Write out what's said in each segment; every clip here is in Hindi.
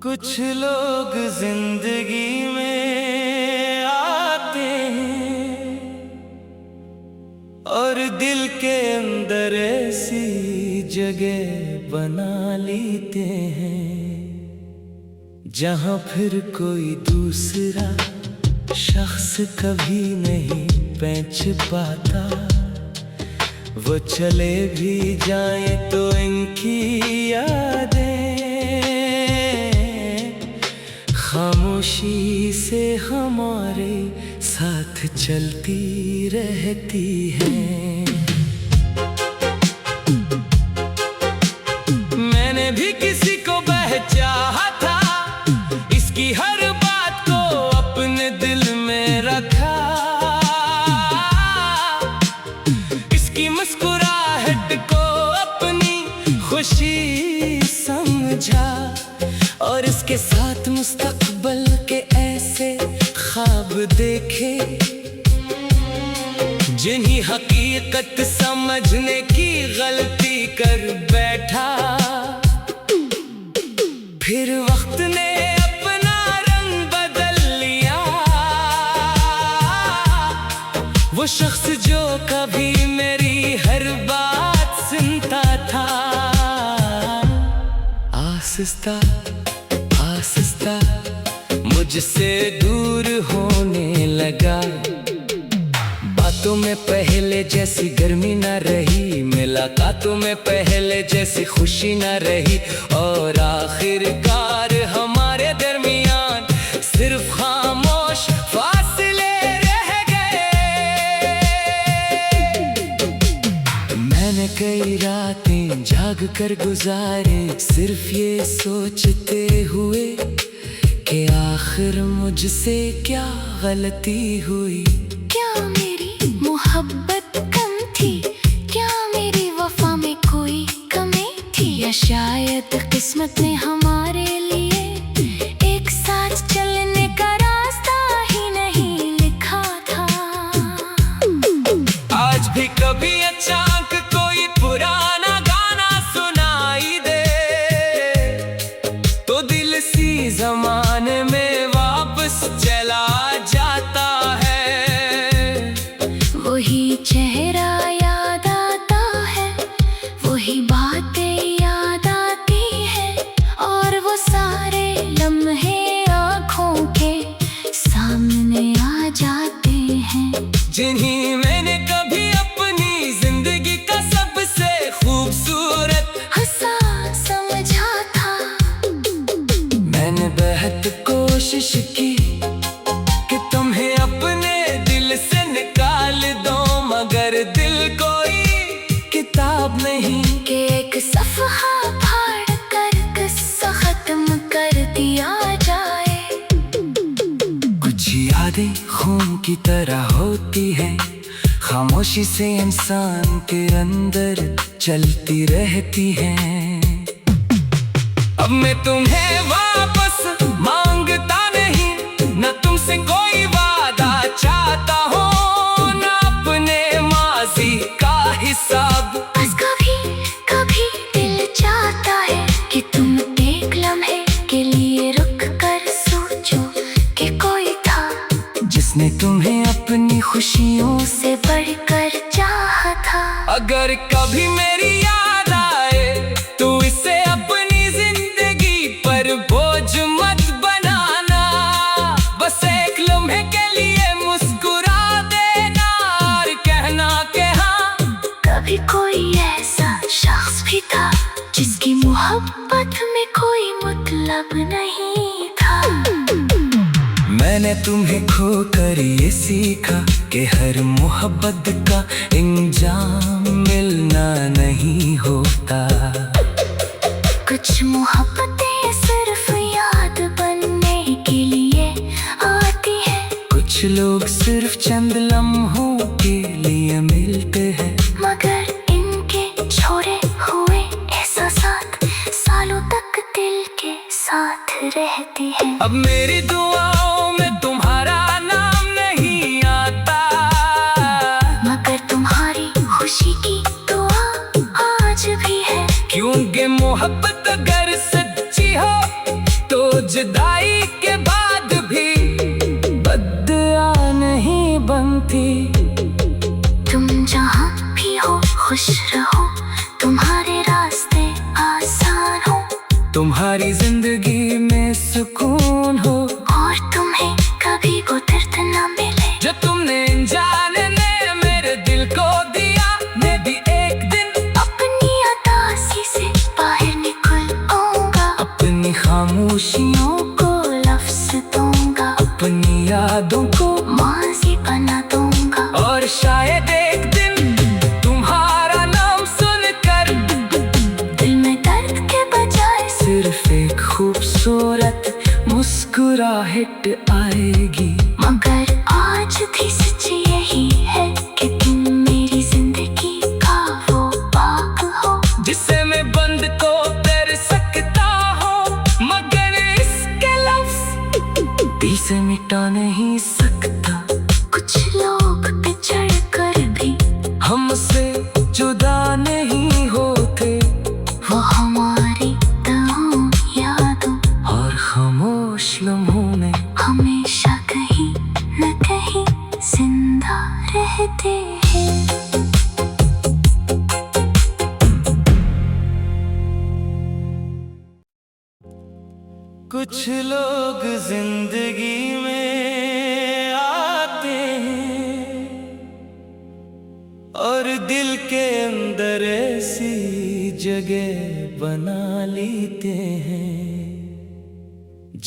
कुछ लोग जिंदगी में आते हैं और दिल के अंदर ऐसी जगह बना लेते हैं जहां फिर कोई दूसरा शख्स कभी नहीं पहुंच पाता। वो चले भी जाए तो इनकी यादें खामोशी से हमारे साथ चलती रहती हैं। मैंने भी किसी को चाहा था, इसकी हर बात को अपने दिल में रखा। इसकी मुस्कुराहट को अपनी खुशी समझा और इसके साथ मुस्तकबल के ऐसे ख्वाब देखे जिन्हीं हकीकत समझने की गलती कर बैठा। फिर वक्त ने अपना रंग बदल लिया। वो शख्स जो कभी मेरी हर बात सुनता था, आहिस्ता आहिस्ता मुझसे दूर होने लगा। बातों में पहले जैसी गर्मी न रही, मुलाकातों में पहले जैसी खुशी न रही और आखिरकार हमारे दरमियान सिर्फ खामोश फासले रह गए। मैंने कई रातें जाग कर गुजारे सिर्फ ये सोचते हुए कि आखिर मुझसे क्या गलती हुई। क्या मेरी मोहब्बत कम थी, क्या मेरी वफा में कोई कमी थी, या शायद किस्मत ने हमारे लिए एक साथ चलने का रास्ता ही नहीं लिखा था। आज भी कभी अचानक कोई पुराना गाना सुनाई दे तो दिल सी जमाने में वापस चला जाता है। वही चेहरा याद आता है, वही बातें याद आती है और वो सारे लम्हे आँखों के सामने आ जाते हैं जिन्हीं मैंने कभी अपनी जिंदगी का सबसे खूबसूरत हंसा समझा था। मैंने बेहद कोशिश की कि तुम्हें अपने दिल से निकाल दो, मगर दिल कोई किताब नहीं कि एक सफ़हा फाड़ कर किस्सा खत्म कर दिया जाए। कुछ यादें खून की तरह होती हैं, खामोशी से इंसान के अंदर चलती रहती हैं। अब मैं तुम्हें वापस मांगता नहीं, न तुमसे कोई वादा चाहता हूँ, न अपने माजी का हिसाब। बस कभी दिल चाहता है कि तुम एक लम्हे के लिए रुक कर सोचो कि कोई था जिसने तुम्हें अपनी खुशियों से बढ़कर चाहा था। अगर कभी मेरी याद आए तो इसे अपनी जिंदगी पर बोझ मत बनाना। बस एक लम्हे के लिए मुस्कुरा देना और कहना कि हाँ, कभी कोई ऐसा शख्स भी था जिसकी मोहब्बत में कोई मतलब नहीं था। मैंने तुम्हें खोकर ये सीखा कि हर मोहब्बत का इंजाम मिलना नहीं होता। कुछ मोहब्बतें सिर्फ याद बनने के लिए आती है, कुछ लोग सिर्फ चंद लम्हों के लिए मिलते हैं, मगर इनके छोड़े हुए एहसासात सालों तक दिल के साथ रहते हैं। अब मेरी दुआओं में तुम्हारा नाम नहीं आता, मगर तुम्हारी खुशी की दुआ आज भी है। क्योंकि मोहब्बत अगर सच्ची हो तो जुदाई के बाद भी बद्दुआ नहीं बनती। तुम जहाँ भी हो खुश रहो, तुम्हारे रास्ते आसान हो, तुम्हारी जिंदगी में सुकून हो, और तुम्हें कभी वो दर्द न मिले जो तुमने अनजाने में मेरे दिल को दिया। मैं भी एक दिन अपनी उदासी से बाहर निकल आऊंगा, अपनी खामोशियों को लफ्ज दूंगा, अपनी यादों को माजी बना दूंगा। और शायद एक दिन तुम्हारा नाम सुनकर दिल में दर्द के बजाय सिर्फ एक खूबसूरत मुस्कुराहट आएगी। मगर आज भी सच यही है कि तुम मेरी जिंदगी का वो बाग हो, जिसे मैं बंद को कर सकता हूँ, मगर इसके लफ्ज दिल से मिटा नहीं सकता। कुछ लोग बिछड़ कर भी हमसे जुदा नहीं होते, वो हमारी दुआओं यादों और खामोश लम्हों में हमेशा कहीं न कहीं जिंदा रहते हैं। कुछ लोग जिंदगी में आते हैं और दिल के अंदर ऐसी जगह बना लेते हैं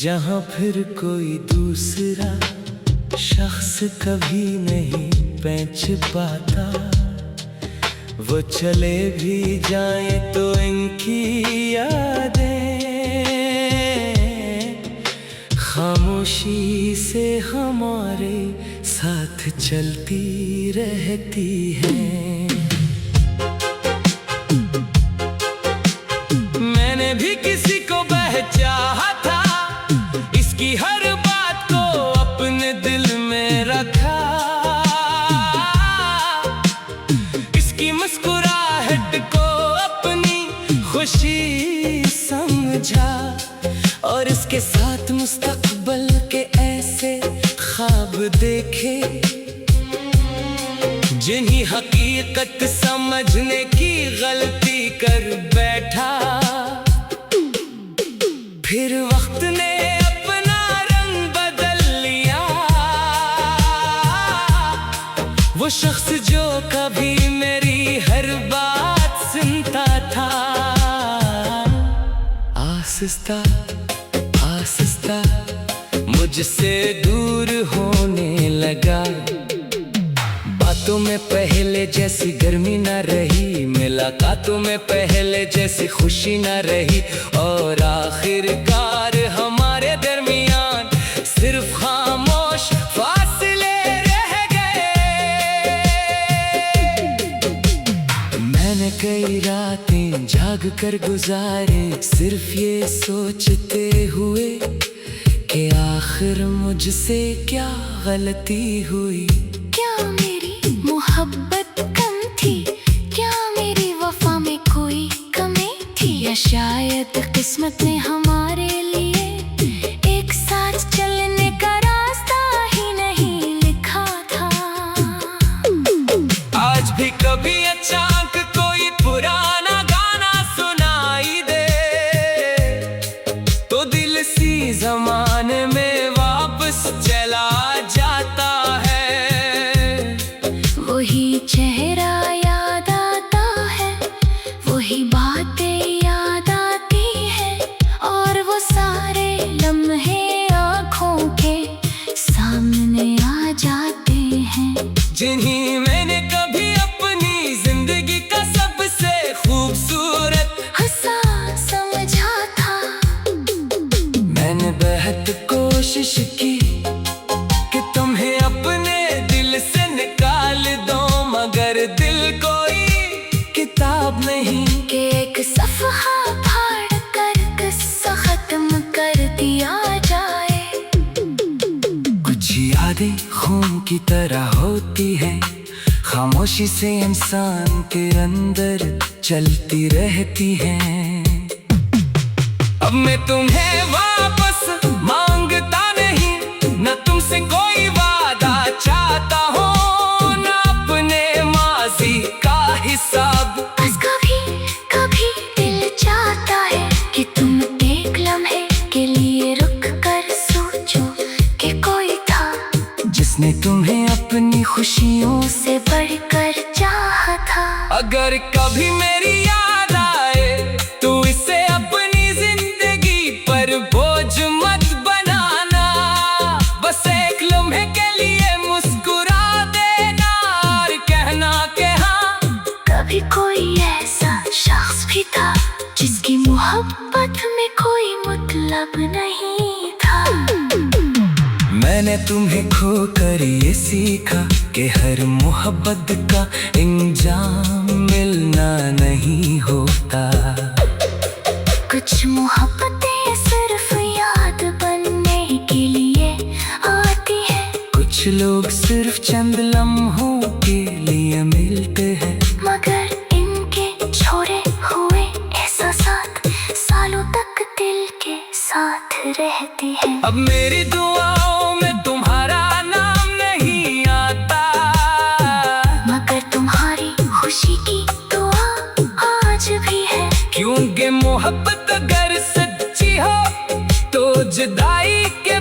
जहां फिर कोई दूसरा शख्स कभी नहीं पहुंच पाता। वो चले भी जाए तो इनकी यादें खामोशी से हमारे साथ चलती रहती है। मैंने भी किसी को चाहा था, इसकी हर बात को अपने दिल में रखा, इसकी मुस्कुराहट को अपनी खुशी समझा, और इसके साथ मुस्तकबल के ऐसे ख्वाब देखे जिन्हीं हकीकत समझने की गलती कर बैठा। फिर वक्त ने अपना रंग बदल लिया, वो शख्स जो कभी मेरी हर बात सुनता था, आहिस्ता आहिस्ता मुझसे दूर होने लगा। बातों में पहले जैसी गर्मी न रही, मुलाकातों में पहले जैसी खुशी न रही, और आखिरकार हमारे दरमियान सिर्फ खामोश फासले रह गए। मैंने कई रातें जाग कर गुजारे, सिर्फ ये सोचते हुए कि आखिर मुझसे क्या गलती हुई। क्या मेरी मोहब्बत कम थी, क्या मेरी वफा में कोई कमी थी, या शायद किस्मत ने हमारे लिए एक साथ चलने का रास्ता ही नहीं लिखा था। आज भी कभी अचानक कोई पुराना गाना सुनाई दे, तो दिल सी जमाने में वापस चला जाता है। वही चेहरा याद आता है, वही बातें याद आती है, और वो सारे लम्हे आँखों के सामने आ जाते हैं, जिन्हीं मैंने कभी अपनी जिंदगी का सबसे खूबसूरत हंसा समझा था। मैंने बेहद कोशिश की कि तुम्हें अपने दिल से निकाल दो, मगर दिल कोई किताब नहीं कि एक सफ़हा फाड़ कर किस्सा खत्म कर दिया जाए। कुछ यादें खून की तरह होती हैं, खामोशी से इंसान के अंदर चलती रहती हैं। अब मैं तुम्हें वापस तुमसे कोई वादा चाहता हूँ, ना अपने माजी का हिसाब। बस कभी कभी दिल चाहता है कि तुम एक लम्हे के लिए रुक कर सोचो कि कोई था जिसने तुम्हें अपनी खुशियों से बढ़कर चाहा था। अगर कभी मेरी याद आए तो इसे अपनी जिंदगी पर बोझ मत बनाना। बस एक लम्हे के लिए मुस्कुरा देना और कहना कि हाँ, कभी कोई ऐसा शख्स भी था जिसकी मोहब्बत में कोई मतलब नहीं था। मैंने तुम्हें खोकर ये सीखा कि हर मोहब्बत का इंजाम मिलना नहीं होता। कुछ मोहब्बतें सिर्फ याद बनने के लिए आती है, कुछ लोग सिर्फ चंद लम्हों के लिए मिलते हैं, मगर इनके छोड़े हुए एहसासात सालों तक दिल के साथ रहते हैं। अब मेरी दुआओं में तुम्हारा नाम नहीं आता, मगर तुम्हारी खुशी की दुआ आज भी है। क्योंकि मोहब्बत अगर सच्ची हो तो जुदाई के